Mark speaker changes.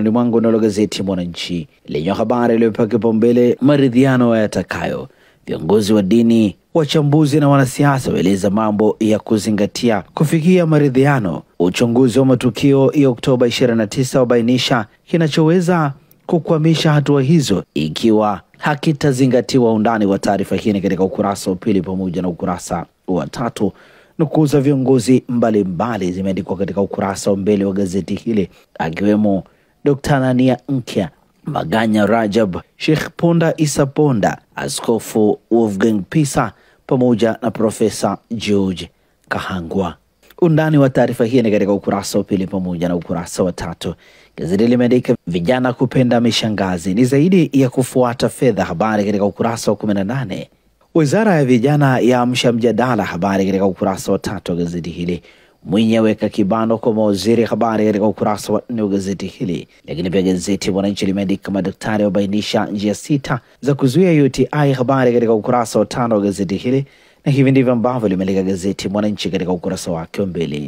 Speaker 1: mikononi mwangu na gazeti Mwananchi lenye habari iliyopewa kipaumbele maridhiano yatakayo. Viongozi wa dini, wachambuzi na wanasiasa waeleza mambo ya kuzingatia kufikia maridhiano. Uchunguzi wa matukio ya Oktoba 29 wabainisha kinachoweza kukwamisha hatua hizo ikiwa hakitazingatiwa. Undani wa taarifa hii katika ukurasa wa pili pamoja na ukurasa wa 3. Nukuu za viongozi mbalimbali zimeandikwa katika ukurasa wa mbele wa gazeti hili, akiwemo Dr. Anania Nkya, Maganya Rajab, Sheikh Ponda Isa Ponda, Askofu Wolfgang Pisa pamoja na Profesa George Kahangwa. Undani wa taarifa hii ni katika ukurasa wa pili pamoja na ukurasa wa 3. Gazeti limeandika vijana kupenda mishangazi ni zaidi ya kufuata fedha, habari katika ukurasa wa 18. Wizara ya vijana yaamsha mjadala, habari katika ukurasa wa 3 wa gazeti hili. Mwinyi aweka kibano kwa mawaziri, habari katika ukurasa wa 4 wa gazeti hili. Lakini pia gazeti Mwananchi limeandika madaktari wabainisha njia 6 za kuzuia UTI, habari katika ukurasa wa 5 wa gazeti hili. Na hivi ndivyo ambavyo limeandika gazeti Mwananchi katika ukurasa wake wa mbele.